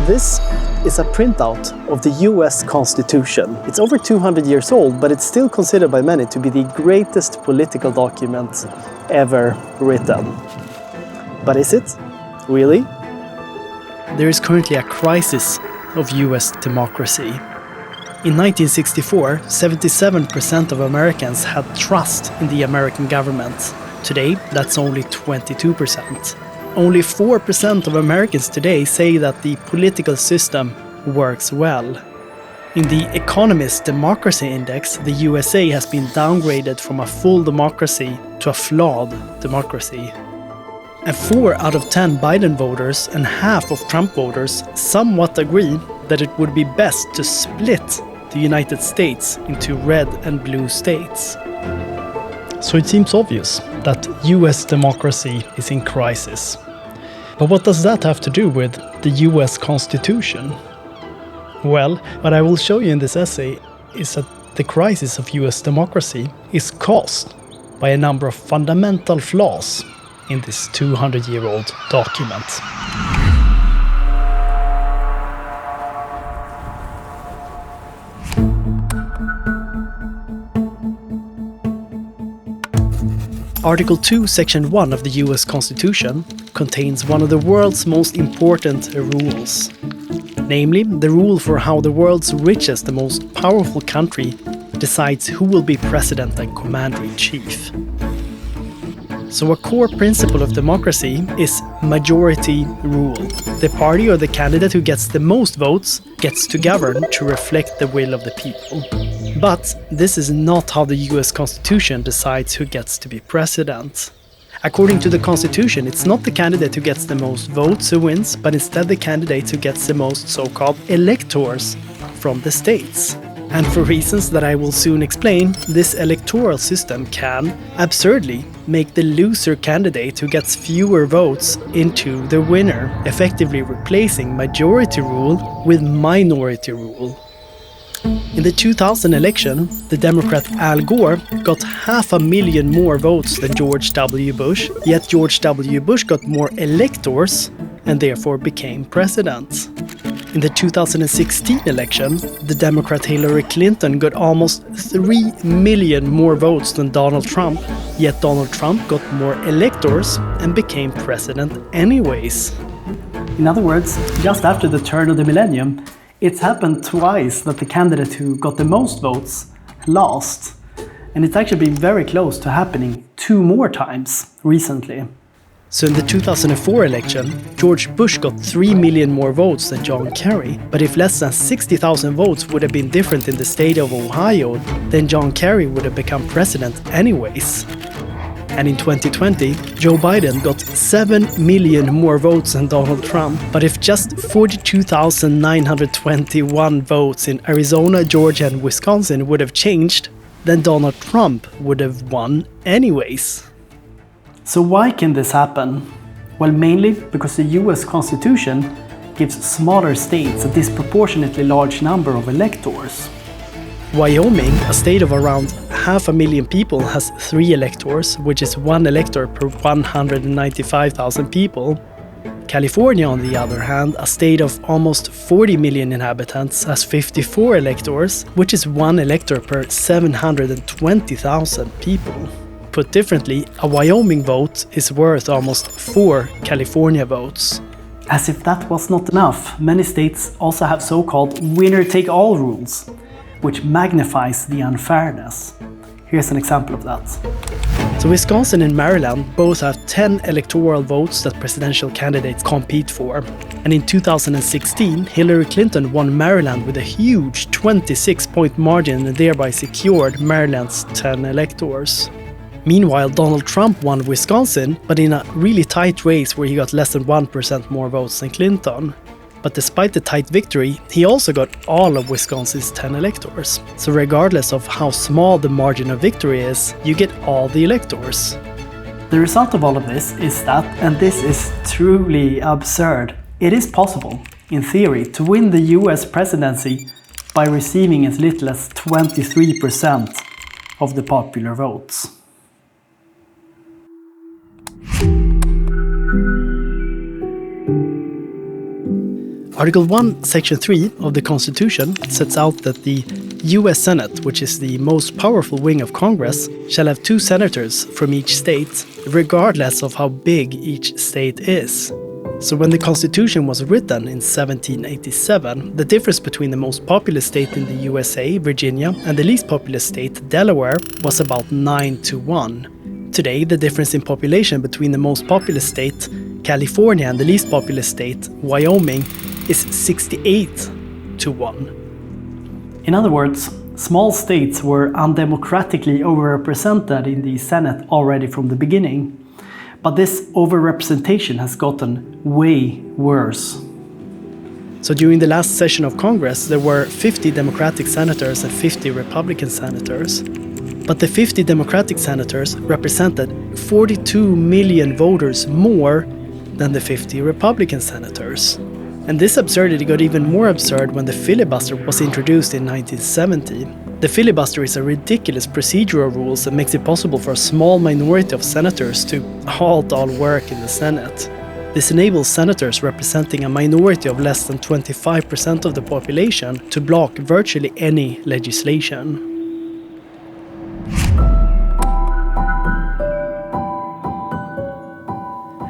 This is a printout of the US Constitution. It's over 200 years old, but it's still considered by many to be the greatest political document ever written. But is it? Really? There is currently a crisis of US democracy. In 1964, 77% of Americans had trust in the American government. Today, that's only 22%. Only 4% of Americans today say that the political system works well. In the Economist Democracy Index, the USA has been downgraded from a full democracy to a flawed democracy. And 4 out of 10 Biden voters and half of Trump voters somewhat agree that it would be best to split the United States into red and blue states. So it seems obvious that US democracy is in crisis. But what does that have to do with the US Constitution? Well, what I will show you in this essay is that the crisis of US democracy is caused by a number of fundamental flaws in this 200-year-old document. Article 2, Section 1 of the US Constitution contains one of the world's most important rules. Namely, the rule for how the world's richest and most powerful country decides who will be president and commander-in-chief. So a core principle of democracy is majority rule. The party or the candidate who gets the most votes gets to govern to reflect the will of the people. But this is not how the US Constitution decides who gets to be president. According to the Constitution, it's not the candidate who gets the most votes who wins, but instead the candidate who gets the most so-called electors from the states. And for reasons that I will soon explain, this electoral system can, absurdly, make the loser candidate who gets fewer votes into the winner, effectively replacing majority rule with minority rule. In the 2000 election, the Democrat Al Gore got 500,000 more votes than George W. Bush, yet George W. Bush got more electors and therefore became president. In the 2016 election, the Democrat Hillary Clinton got almost 3 million more votes than Donald Trump, yet Donald Trump got more electors and became president anyways. In other words, just after the turn of the millennium, it's happened twice that the candidate who got the most votes lost. And it's actually been very close to happening 2 more times recently. So in the 2004 election, George Bush got 3 million more votes than John Kerry. But if less than 60,000 votes would have been different in the state of Ohio, then John Kerry would have become president anyways. And in 2020, Joe Biden got 7 million more votes than Donald Trump. But if just 42,921 votes in Arizona, Georgia and Wisconsin would have changed, then Donald Trump would have won anyways. So why can this happen? Well, mainly because the US Constitution gives smaller states a disproportionately large number of electors. Wyoming, a state of around 500,000 people, has 3 electors, which is 1 elector per 195,000 people. California, on the other hand, a state of almost 40 million inhabitants, has 54 electors, which is 1 elector per 720,000 people. Put differently, a Wyoming vote is worth almost 4 California votes. As if that was not enough, many states also have so-called winner-take-all rules, which magnifies the unfairness. Here's an example of that. So Wisconsin and Maryland both have 10 electoral votes that presidential candidates compete for. And in 2016, Hillary Clinton won Maryland with a huge 26-point margin and thereby secured Maryland's 10 electors. Meanwhile, Donald Trump won Wisconsin, but in a really tight race where he got less than 1% more votes than Clinton. But despite the tight victory, he also got all of Wisconsin's 10 electors. So regardless of how small the margin of victory is, you get all the electors. The result of all of this is that, and this is truly absurd, it is possible, in theory, to win the US presidency by receiving as little as 23% of the popular votes. Article 1, Section 3 of the Constitution sets out that the US Senate, which is the most powerful wing of Congress, shall have 2 senators from each state, regardless of how big each state is. So when the Constitution was written in 1787, the difference between the most populous state in the USA, Virginia, and the least populous state, Delaware, was about 9-1. Today, the difference in population between the most populous state, California, and the least populous state, Wyoming, is 68-1. In other words, small states were undemocratically overrepresented in the Senate already from the beginning. But this overrepresentation has gotten way worse. So during the last session of Congress, there were 50 Democratic senators and 50 Republican senators. But the 50 Democratic senators represented 42 million voters more than the 50 Republican senators. And this absurdity got even more absurd when the filibuster was introduced in 1970. The filibuster is a ridiculous procedural rule that makes it possible for a small minority of senators to halt all work in the Senate. This enables senators representing a minority of less than 25% of the population to block virtually any legislation.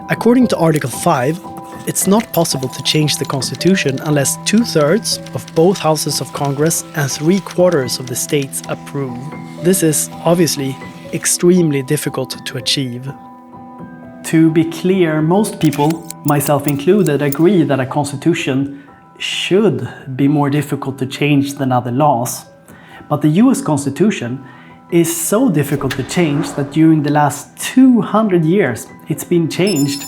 According to Article 5, it's not possible to change the Constitution unless 2/3 of both houses of Congress and 3/4 of the states approve. This is obviously extremely difficult to achieve. To be clear, most people, myself included, agree that a constitution should be more difficult to change than other laws. But the US Constitution is so difficult to change that during the last 200 years it's been changed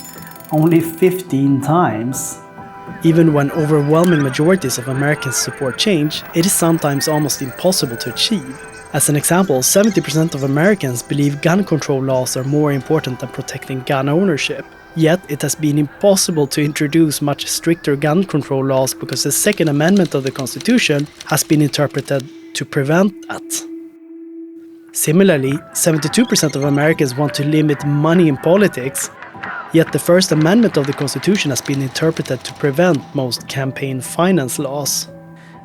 only 15 times. Even when overwhelming majorities of Americans support change, it is sometimes almost impossible to achieve. As an example, 70% of Americans believe gun control laws are more important than protecting gun ownership. Yet it has been impossible to introduce much stricter gun control laws because the Second Amendment of the Constitution has been interpreted to prevent that. Similarly, 72% of Americans want to limit money in politics, yet the First Amendment of the Constitution has been interpreted to prevent most campaign finance laws.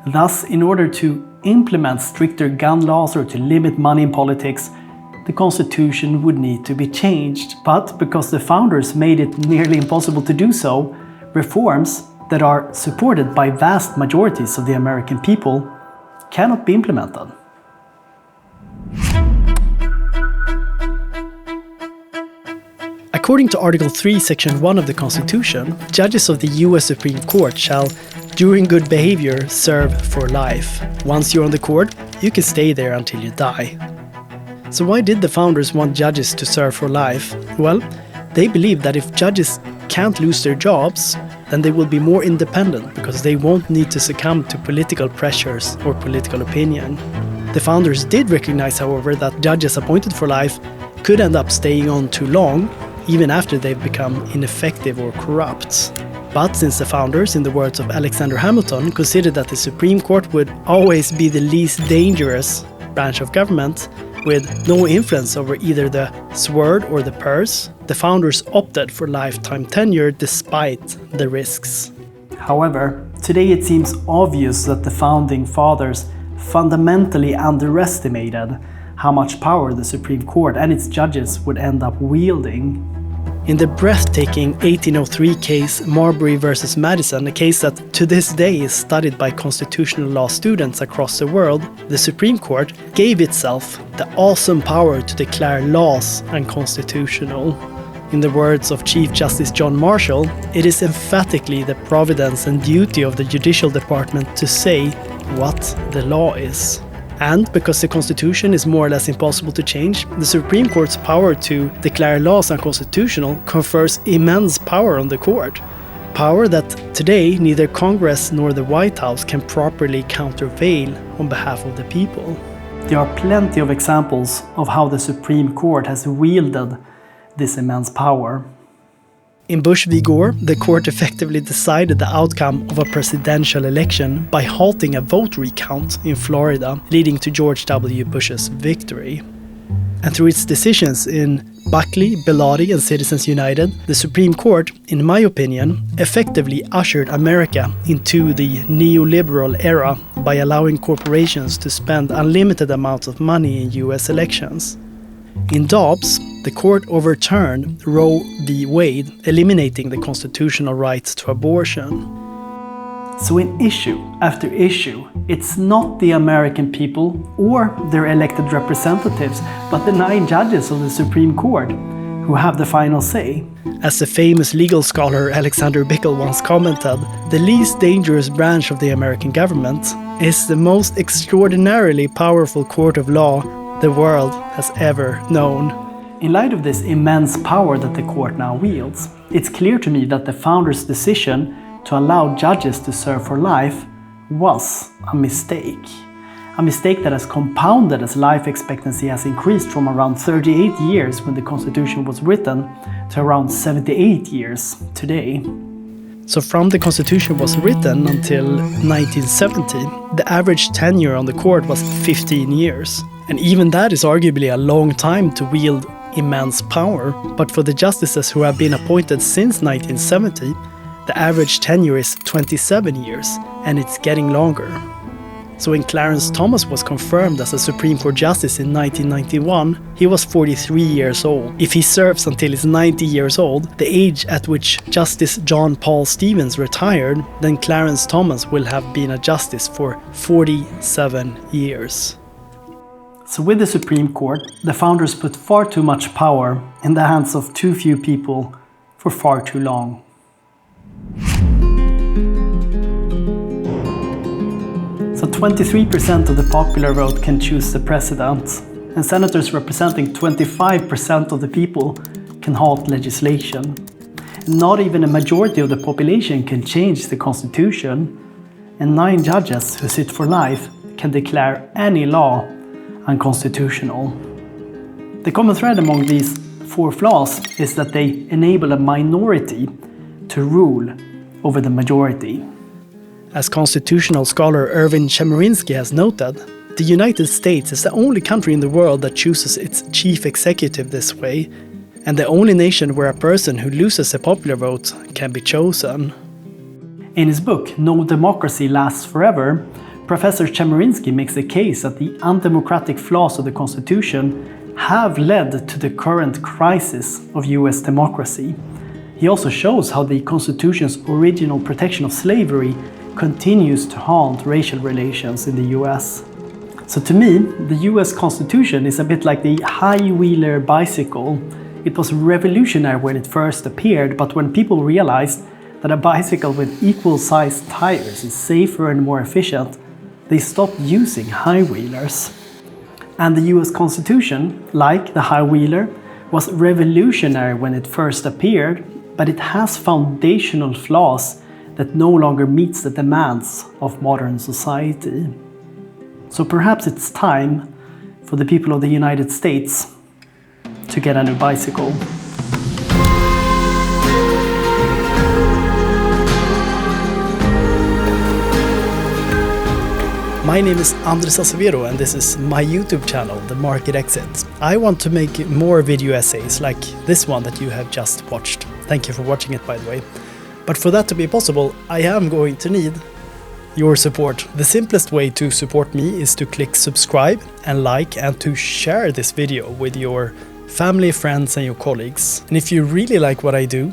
Thus, in order to implement stricter gun laws or to limit money in politics, the Constitution would need to be changed. But because the founders made it nearly impossible to do so, reforms that are supported by vast majorities of the American people cannot be implemented. According to Article 3, Section 1 of the Constitution, judges of the US Supreme Court shall, during good behavior, serve for life. Once you're on the court, you can stay there until you die. So why did the founders want judges to serve for life? Well, they believe that if judges can't lose their jobs, then they will be more independent because they won't need to succumb to political pressures or political opinion. The founders did recognize, however, that judges appointed for life could end up staying on too long, even after they've become ineffective or corrupt. But since the founders, in the words of Alexander Hamilton, considered that the Supreme Court would always be the least dangerous branch of government, with no influence over either the sword or the purse, the founders opted for lifetime tenure despite the risks. However, today it seems obvious that the founding fathers fundamentally underestimated how much power the Supreme Court and its judges would end up wielding. In the breathtaking 1803 case Marbury versus Madison, a case that to this day is studied by constitutional law students across the world, the Supreme Court gave itself the awesome power to declare laws unconstitutional. In the words of Chief Justice John Marshall, it is emphatically the providence and duty of the Judicial Department to say what the law is. And because the Constitution is more or less impossible to change, the Supreme Court's power to declare laws unconstitutional confers immense power on the court. Power that today neither Congress nor the White House can properly countervail on behalf of the people. There are plenty of examples of how the Supreme Court has wielded this immense power. In Bush v. Gore, the court effectively decided the outcome of a presidential election by halting a vote recount in Florida, leading to George W. Bush's victory. And through its decisions in Buckley, Bellotti and Citizens United, the Supreme Court, in my opinion, effectively ushered America into the neoliberal era by allowing corporations to spend unlimited amounts of money in US elections. In Dobbs, the court overturned Roe v. Wade, eliminating the constitutional right to abortion. So in issue after issue, it's not the American people or their elected representatives, but the 9 judges of the Supreme Court who have the final say. As the famous legal scholar Alexander Bickel once commented, the least dangerous branch of the American government is the most extraordinarily powerful court of law the world has ever known. In light of this immense power that the court now wields, it's clear to me that the founders' decision to allow judges to serve for life was a mistake. A mistake that has compounded as life expectancy has increased from around 38 years when the Constitution was written to around 78 years today. So from the Constitution was written until 1970, the average tenure on the court was 15 years. And even that is arguably a long time to wield immense power. But for the justices who have been appointed since 1970, the average tenure is 27 years, and it's getting longer. So when Clarence Thomas was confirmed as a Supreme Court Justice in 1991, he was 43 years old. If he serves until he's 90 years old, the age at which Justice John Paul Stevens retired, then Clarence Thomas will have been a justice for 47 years. So with the Supreme Court, the founders put far too much power in the hands of too few people for far too long. So 23% of the popular vote can choose the president, and senators representing 25% of the people can halt legislation. Not even a majority of the population can change the constitution, and 9 judges who sit for life can declare any law unconstitutional. The common thread among these 4 flaws is that they enable a minority to rule over the majority. As constitutional scholar Erwin Chemerinsky has noted, the United States is the only country in the world that chooses its chief executive this way, and the only nation where a person who loses a popular vote can be chosen. In his book No Democracy Lasts Forever, Professor Chemerinsky makes the case that the undemocratic flaws of the Constitution have led to the current crisis of US democracy. He also shows how the Constitution's original protection of slavery continues to haunt racial relations in the US. So to me, the US Constitution is a bit like the high-wheeler bicycle. It was revolutionary when it first appeared, but when people realized that a bicycle with equal-sized tires is safer and more efficient, they stopped using high-wheelers. And the US Constitution, like the high-wheeler, was revolutionary when it first appeared, but it has foundational flaws that no longer meets the demands of modern society. So perhaps it's time for the people of the United States to get a new bicycle. My name is Andres Acevedo and this is my YouTube channel, The Market Exit. I want to make more video essays like this one that you have just watched. Thank you for watching it, by the way. But for that to be possible, I am going to need your support. The simplest way to support me is to click subscribe and like and to share this video with your family, friends and your colleagues. And if you really like what I do,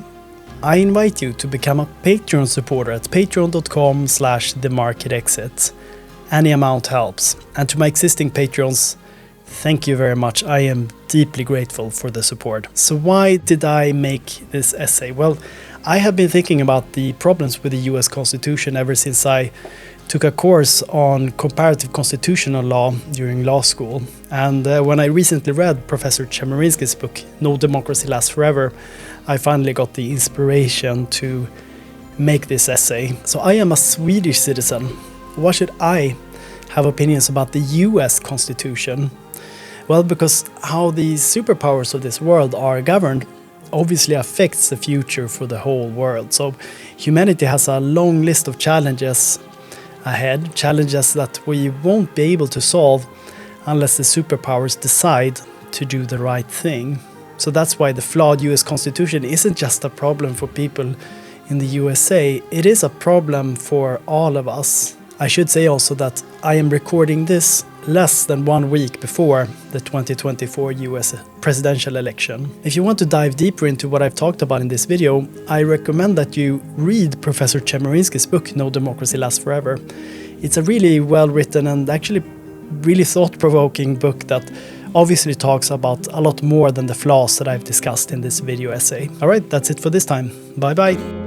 I invite you to become a Patreon supporter at patreon.com/themarketexit. Any amount helps. And to my existing patrons, thank you very much. I am deeply grateful for the support. So why did I make this essay? Well, I have been thinking about the problems with the US Constitution ever since I took a course on comparative constitutional law during law school. And when I recently read Professor Chemerinsky's book, No Democracy Lasts Forever, I finally got the inspiration to make this essay. So I am a Swedish citizen. Why should I have opinions about the US Constitution? Well, because how the superpowers of this world are governed obviously affects the future for the whole world. So humanity has a long list of challenges ahead, challenges that we won't be able to solve unless the superpowers decide to do the right thing. So that's why the flawed US Constitution isn't just a problem for people in the USA, it is a problem for all of us. I should say also that I am recording this less than 1 week before the 2024 US presidential election. If you want to dive deeper into what I've talked about in this video, I recommend that you read Professor Chemerinsky's book, No Democracy Lasts Forever. It's a really well-written and actually really thought-provoking book that obviously talks about a lot more than the flaws that I've discussed in this video essay. Alright, that's it for this time. Bye bye!